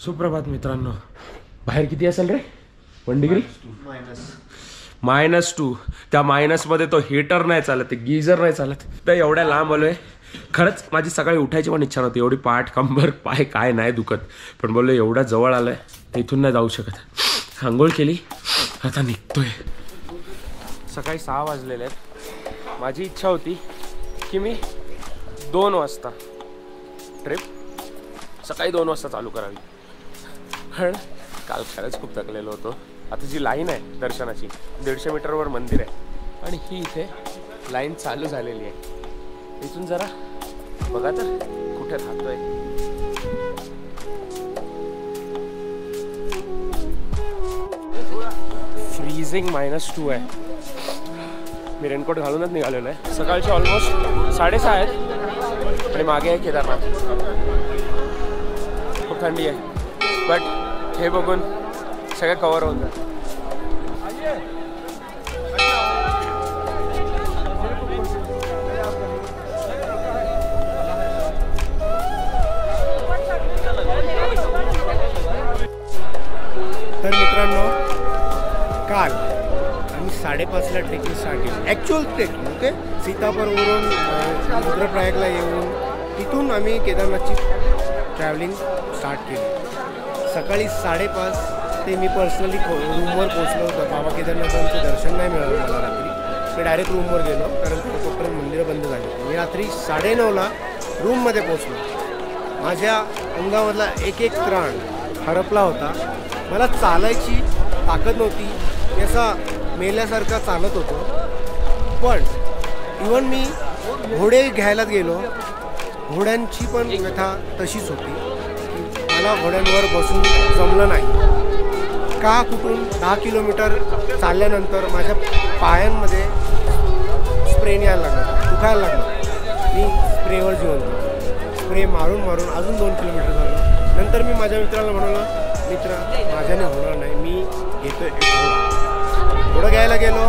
सुप्रभात मित्रांनो. बाहेर किती असेल रे? 1 डिग्री -2. त्या मायनसमध्ये तो हीटर नाही चालत, ते गीझर नाही चालत. तर एवढ्या लांब आलोय. खरंच माझी सकाळी उठायची पण इच्छा नव्हती, एवढी पाठ कंबर पाय काय नाही दुखत, पण बोललो एवढ्या जवळ आलोय तर इथून नाही जाऊ शकत. आंघोळ केली, आता निघतोय. सकाळी 6 वाजलेले आहेत. माझी इच्छा होती की मी 2 वाजता ट्रिप सकाळी 2 वाजता चालू करावी, पण काल खरंच खूप थकलेलो होतो. आता जी लाईन आहे दर्शनाची 150 मीटरवर मंदिर आहे आणि ही इथे लाईन चालू झालेली आहे. इथून जरा बघा तर कुठे राहतोय. फ्रीजिंग -2 आहे. मी रेनकोट घालूनच निघालेलो आहे. सकाळचे ऑलमोस्ट 6:30 आहेत आणि मागे आहे केदारनाथ. खूप थंडी आहे, बट हे बघून सगळं कव्हर होऊन जातं. तर मित्रांनो, काल आम्ही 5:30ला ट्रेकिंग स्टार्ट केली. Actual trekking okay. सीतापूरवरून रुद्रप्रयागला येऊन तिथून आम्ही केदारनाथची ट्रॅव्हलिंग स्टार्ट केली. सकाळी 5:30 ते मी पर्सनली रूमवर पोचलो होतो. बाबा केदारनाथांचं दर्शन नाही मिळालं मला रात्री. मी डायरेक्ट रूमवर गेलो, कारण तोपर्यंत मंदिरं बंद झाली. मी रात्री 9:30ला रूममध्ये पोचलो. माझ्या अंगामधला एक त्राण हरपला होता. मला चालायची ताकद नव्हती, मी असा मेल्यासारखा चालत होतो. पण इवन मी घोडे घ्यायला गेलो, घोड्यांची पण व्यथा तशीच होती. मला घोड्यांवर बसून जमलं नाही. का कुठून 10 किलोमीटर चालल्यानंतर माझ्या पायांमध्ये स्प्रेन यायला लागला, दुखायला लागलं. मी स्प्रेवर जिवंत. स्प्रे मारून मारून अजून 2 किलोमीटर झालं. नंतर मी माझ्या मित्राला म्हणालो, मित्र माझ्याने होणार नाही, मी घेतो एक घोडा. घोडा घ्यायला गेलो,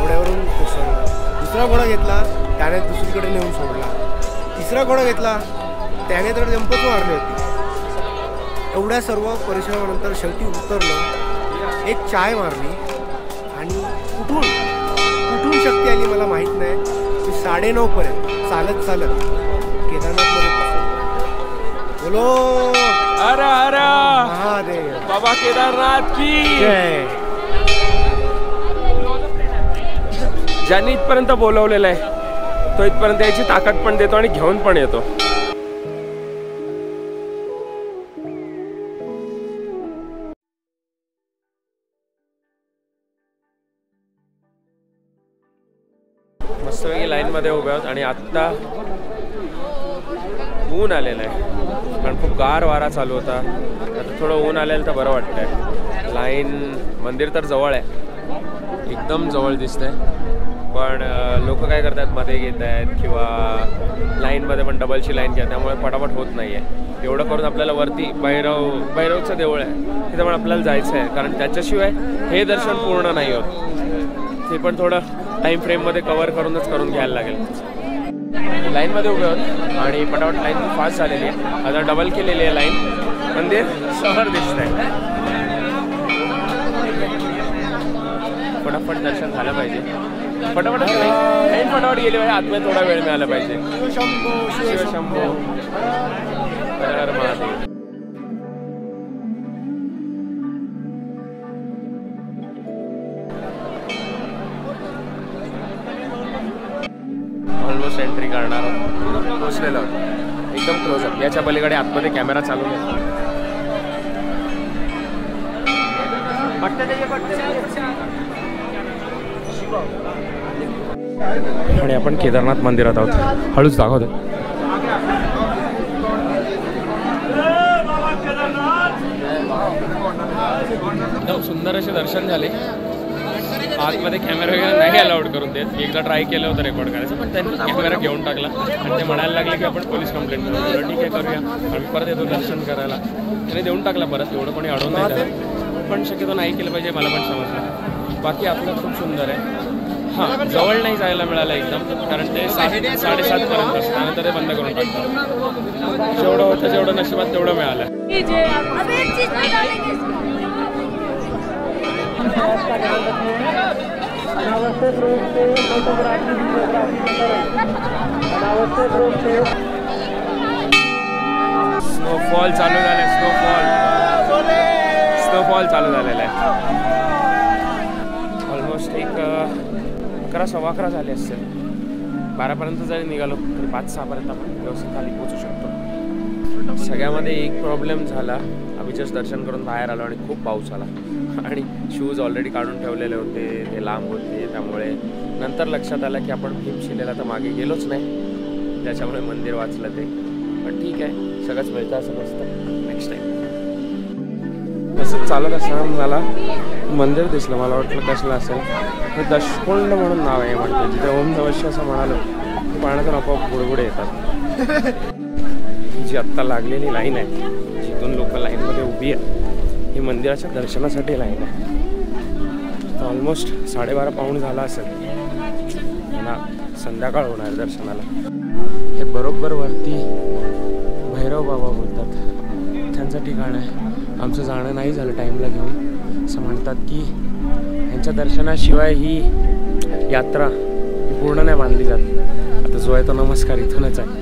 घोड्यावरून कोसळलो. दुसरा घोडा घेतला, त्याने दुसरीकडे नेऊन सोडला. तिसरा घोडा घेतला, त्याने तर जंपच मारली होती. एवढ्या सर्व परिश्रमानंतर शेवटी उतरलो. एक चाय मारली आणि कुठून शक्ती आली मला माहीत नाही. मी 9:30 पर्यंत चालत केदारनाथमध्ये पोहोचलो. बोलो अरे अरे महादेव, बाबा केदारनाथ की जय. ज्यांनी इथपर्यंत बोलवलेलं आहे तो इथपर्यंत याची ताकद पण देतो आणि घेऊन पण येतो. मस्तपैकी लाईनमध्ये उभे आहोत आणि आत्ता ऊन आलेलं आहे, कारण खूप गार वारा चालू होता. आता थोडं ऊन आलेलं तर बरं वाटतंय. लाईन मंदिर तर जवळ आहे, एकदम जवळ दिसतंय, पण लोक काय करतात मध्ये घेत आहेत किंवा लाईनमध्ये पण डबलची लाईन घ्या, त्यामुळे पटापट होत नाही आहे. एवढं करून आपल्याला वरती भैरवचं देऊळ आहे तिथे पण आपल्याला जायचं आहे, कारण त्याच्याशिवाय हे दर्शन पूर्ण नाही होत. ते पण थोडं टाईम फ्रेममध्ये कवर करून घ्यायला लागेल. लाईनमध्ये उभे आहोत आणि पटापट लाईन फास्ट झालेली आहे. आता डबल केलेली आहे लाईन. मंदिर शहर दिसत आहे. फटाफट दर्शन झालं पाहिजे. फटाफट लाईन फटाफट गेली पाहिजे. आतमध्ये थोडा वेळ मिळाला पाहिजे. शिवशंभो हर हर महादेव. ऑलमोस्ट एंट्री करणार पोचलेलो एकदम क्लोजअप. याच्या पलीकडे आतमध्ये कॅमेरा चालू आहे. आणि आपण केदारनाथ मंदिरात आहोत. हळूच दाखवतो. एकदम सुंदर असे दर्शन झाले. आतमध्ये कॅमेरा वगैरे नाही अलाउड करून देत. एकदा ट्राय केलं होतं रेकॉर्ड करायचं, पण त्यांनी कॅमेरा घेऊन टाकला आणि ते म्हणायला लागले की आपण पोलीस कंप्लेंट करू. ठीक आहे करूया, आम्ही परत येतो दर्शन करायला. त्याने देऊन टाकला परत. एवढं कोणी अडवून नाही त्याला, पण शक्यतो नाही केलं पाहिजे, मला पण समजलं. बाकी आपलं खूप सुंदर आहे. हां, जवळ नाही जायला मिळालं एकदम, कारण ते 7:30पर्यंत असतं, त्यानंतर ते बंद करून टाकतात. जेवढं होतं जेवढं नशिबात तेवढं मिळालं. अबे एक चीज नहीं डालेंगे इसमें। अनावश्यक रूप से फोटोग्राफी वीडियोग्राफी अनावश्यक रूप से स्नोफॉल चालू झालाय. स्नोफॉल चालू झालेला आहे. ऑलमोस्ट एक 11:15 झाले असतील. 12पर्यंत जरी निघालो तरी 5-6पर्यंत आपण व्यवस्थित खाली पोहोचू शकतो. सगळ्यामध्ये एक प्रॉब्लेम झाला. आम्ही जस्ट दर्शन करून बाहेर आलो आणि खूप पाऊस आला आणि शूज ऑलरेडी काढून ठेवलेले होते, ते लांब होते. त्यामुळे नंतर लक्षात आलं की आपण भीमशिलेला तर मागे गेलोच नाही, त्याच्यामुळे मंदिर वाचलं ते. पण ठीक आहे, सगळंच मिळतं असं नसतं. नेक्स्ट टाईम तसंच चालत असताना मला मंदिर दिसलं. मला वाटलं कसलं असेल. हे दशकुंड म्हणून नाव आहे म्हणते. जिथे ओम नमः असं म्हणालो पाण्यातून आपोआप बुडबुडे येतात. जी आत्ता लागलेली लाईन आहे, जिथून लोक लाईनमध्ये उभी आहेत, ही मंदिराच्या दर्शनासाठी लाईन आहे. ऑलमोस्ट 12:30 झाला असेल ना. संध्याकाळ होणार दर्शनाला. हे बरोबर वरती भैरव बाबा बोलतात, त्यांचं ठिकाण आहे. आमचं जाणं नाही झालं टाईमला घेऊन. असं म्हणतात की यांच्या दर्शनाशिवाय ही यात्रा ही पूर्ण नाही मानली जात. आता जो आहे तो नमस्कार इथूनच आहे.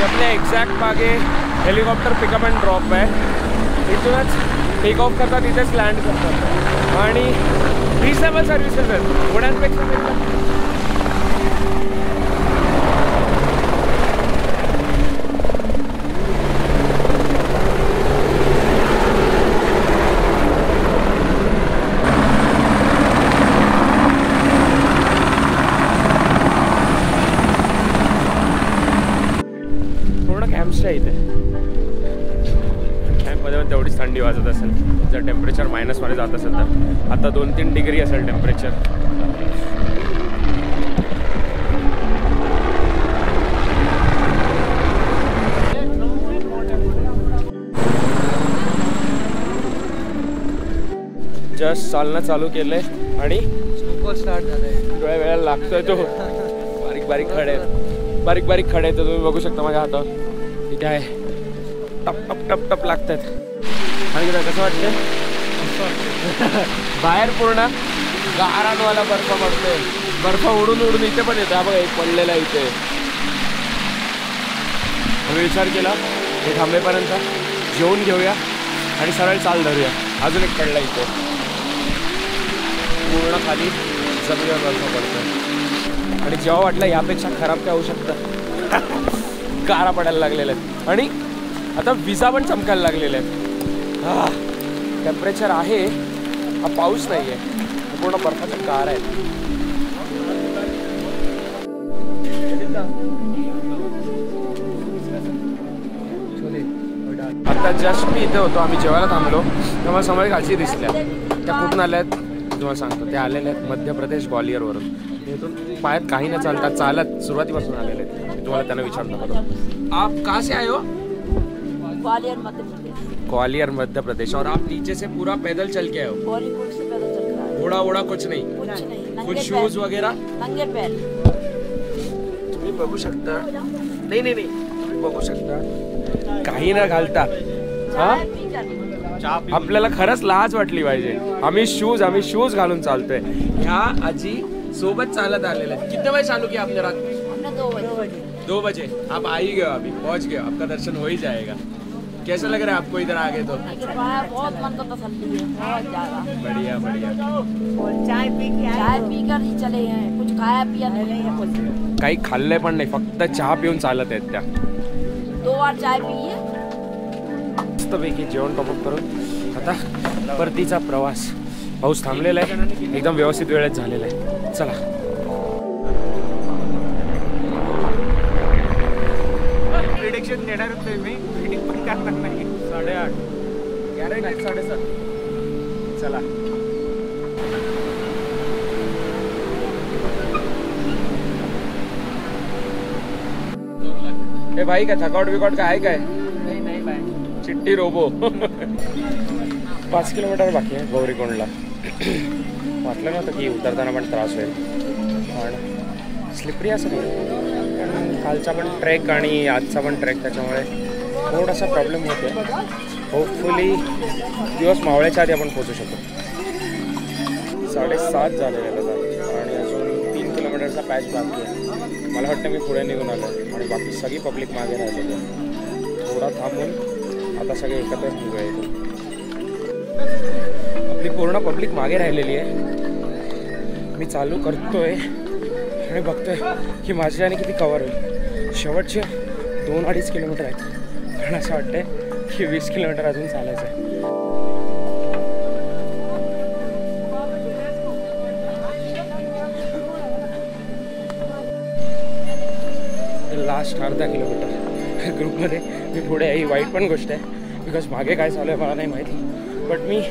आपल्या एक्झॅक्ट मागे हेलिकॉप्टर पिकअप अँड ड्रॉप आहे. इथूनच टेक ऑफ करतात, इथेच लँड करतात आणि रिजनेबल सर्व्हिसेस आहेत पुण्यांपेक्षा. इथे कॅम्पमध्ये पण तेवढीच थंडी वाजत असेल. जर टेम्परेचर मायनसमध्ये जात असेल तर आता 2-3 डिग्री असेल टेम्परेचर. जस्ट चालणं चालू केलंय आणि स्नोफॉल स्टार्ट झालंय. थोड्या वेळेला लागतोय तो. बारीक बारीक खडे आहेत. तुम्ही बघू शकता माझ्या हातावर. इथे आहे टप टप टप टप लागतात. आणि कसं वाटतं बाहेर पूर्ण गारांवाला बर्फ पडतोय. बर्फ उडून उडून इथे पण येतो. हा बघा एक पडलेला इथे. आम्ही विचार केला हे थांबेपर्यंत जेवून घेऊया आणि सरळ चाल धरूया. अजून एक पडला इथे. पूर्ण खाली जमिनीवर बर्फ पडतोय आणि जेव्हा वाटलं यापेक्षा खराब काय होऊ शकतं. गारा पडायला लागलेल्या आहेत आणि आता विजा पण चमकायला लागलेल्या आहेत. टेम्परेचर आहे, हा पाऊस नाही आहे, पूर्ण बर्फाच्या गारा आहेत. आता जस्ट मी इथे होतो. आम्ही जेवायला थांबलो तेव्हा समोर गाजी दिसल्या. त्या कुठून आल्या आहेत तुम्हाला सांगतो. ते आलेले आहेत मध्य प्रदेश ग्वालियरवरून. इथून पायात काही न चालतात, चालत सुरुवातीपासून आलेले आहेत. मी तुम्हाला त्यांना विचारतो बघा. आप कहाँ से आए हो? ग्वालियर मध्य प्रदेश. ग्वालियर मध्य प्रदेश. और आप नीचे से पूरा पैदल चल के आए हो? बॉलीवुड से पैदल चल रहा है. घोड़ा वोड़ा कुछ नहीं? कुछ नहीं. कुछ शूज वगैरह? नंगे पैर. तुम्ही बघू शकता. नाही नाही नाही, तुम्ही बघू शकता काही न घालता. हा, आपल्याला खरंच लाज वाटली पाहिजे. आम्ही शूज घालून चालतोय. ह्या आजी सोबत चालत आलेले आहेत. कितने बजे चालू किया आपने रात? हमने 2 बजे. 2 बजे. आप आ ही गए, अभी पहुंच गए. आपका दर्शन हो ही जाएगा. कैसा लग रहा है आपको इधर आगे? तो बहुत मन को तसल्ली है, बहुत ज्यादा. बढ़िया बढ़िया. चाय पी कर ही चले हैं. कुछ खाया पिया नहीं है. कुछ काही खाल्लंय पण नाही, फक्त चहा पिऊन चालत आहेत त्या. 2 बार चाय पी है. मस्तपैकी जेवण टॉपअप करून आता परतीचा प्रवास. पाऊस थांबलेला आहे, एकदम व्यवस्थित वेळेत झालेला आहे. चला. प्रिडिक्शन देणार होते मी, प्रिडिक्ट पण करणार नाही. 8:30 गॅरंटी 7:30. चला. ए भाई काय थकावट बिकॉट काय आहे काय? नाही बाय. चिट्टी रोबो. 5 किलोमीटर बाकी आहे गौरीकुंडला. वाटलं नव्हतं की उतरताना पण त्रास होईल, पण स्लिपरी असं नाही. कालचा पण ट्रेक आणि आजचा पण ट्रेक त्याच्यामुळे थोडासा प्रॉब्लेम होतो आहे. होपफुली दिवस मावळ्याच्या आधी आपण पोहोचू शकतो. 7:30 झालेले आहेत आणि अजून 3 किलोमीटरचा पॅच बाकी आहे. मला वाटतं मी पुढे निघून आलो आणि बाकी सगळी पब्लिक मागे राहिलेली आहे. थोडा थांबून आता सगळे एकत्र निघूया इथून. आपली पूर्ण पब्लिक मागे राहिलेली आहे. मी चालू करतोय आणि बघतोय की माझ्याने किती कवर होईल. शेवटचे 2-2.5 किलोमीटर आहेत पण असं वाटतंय की 20 किलोमीटर अजून चालायचं आहे. लास्ट अर्धा किलोमीटर ग्रुपमध्ये मी पुढे ही वाईट पण गोष्ट आहे बिकॉज मागे काय चालू आहे मला नाही माहिती. बट मी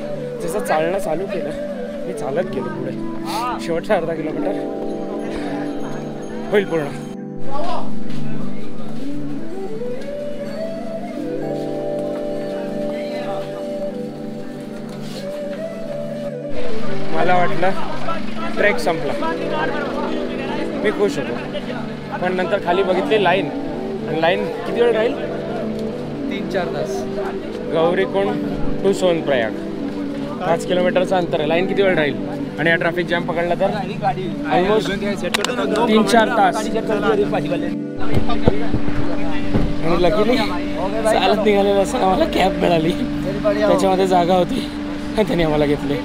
जसं चालणं चालू केलं मी चालत गेलो पुढे. शेवटचा अर्धा किलोमीटर होईल पूर्ण. मला वाटलं ट्रेक संपला, मी खुश होतो. पण नंतर खाली बघितली लाईन आणि लाईन किती वेळ राहील? 3-4 तास. गौरीकुंड टू सोनप्रयाग 5 किलोमीटरचं अंतर आहे. लाईन किती वेळ राहील? आणि या ट्रॅफिक जॅम पकडला तर ऑलमोस्ट 3-4 तास. आणि लकीली चालत निघालेलं असं आम्हाला कॅब मिळाली, त्याच्यामध्ये जागा होती आणि त्यांनी आम्हाला घेतले.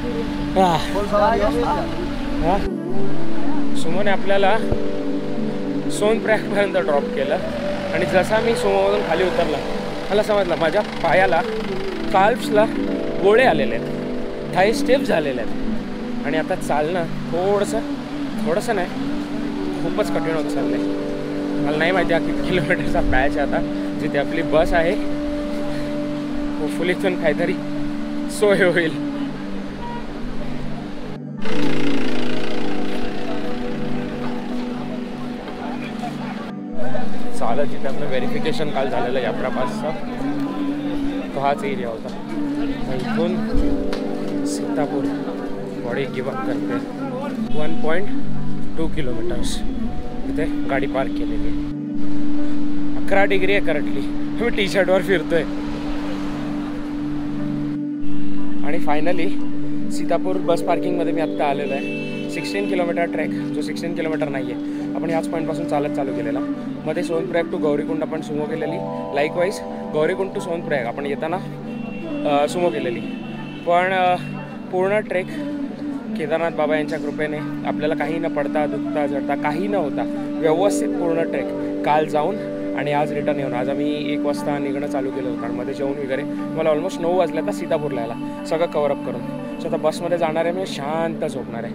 सुमोने आपल्याला सोनप्रयागपर्यंत ड्रॉप केलं आणि जसा मी सुमोमधून खाली उतरला मला समजलं माझ्या पायाला काल्फ्सला गोळे आलेले आहेत, थाई स्टेप झालेले आहेत आणि आता चालणं थोडंसं नाही खूपच कठीण होत चाललं आहे. मला नाही माहिती किती किलोमीटरचा पॅच आहे आता जिथे आपली बस आहे. होपफुली इथून काहीतरी सोय होईल. चालत जिथे आपलं व्हेरिफिकेशन काल झालेलं यात्रा पासचा तो हाच एरिया होता. इथून सीतापूर बॉडी गिव अप करते 1.2 किलोमीटर्स. इथे गाडी पार्क केलेली आहे. 11 डिग्री आहे करंटली. मी टी शर्टवर फिरतोय आणि फायनली सीतापूर बस पार्किंगमध्ये मी आत्ता आलेलो आहे. 16 किलोमीटर ट्रॅक जो 16 किलोमीटर नाही आहे आपण याच पॉईंटपासून चालत चालू केलेला. मध्ये सोनप्रयाग टू गौरीकुंड आपण सुमो केलेली. लाईकवाईज गौरीकुंड टू सोनप्रयाग आपण येताना सुमो केलेली. पण पूर्ण ट्रेक केदारनाथ बाबा यांच्या कृपेने आपल्याला काही न पडता दुखता झडता काही न होता व्यवस्थित पूर्ण ट्रेक काल जाऊन आणि आज रिटर्न येऊन आज आम्ही 1 वाजता निघणं चालू केलं होतं. आणि मध्ये जेवण वगैरे मला ऑलमोस्ट 9 वाजल्या तर सीतापूरला यायला सगळं कवरअप करून. सो आता बसमध्ये जाणार आहे मी शांत झोपणार आहे.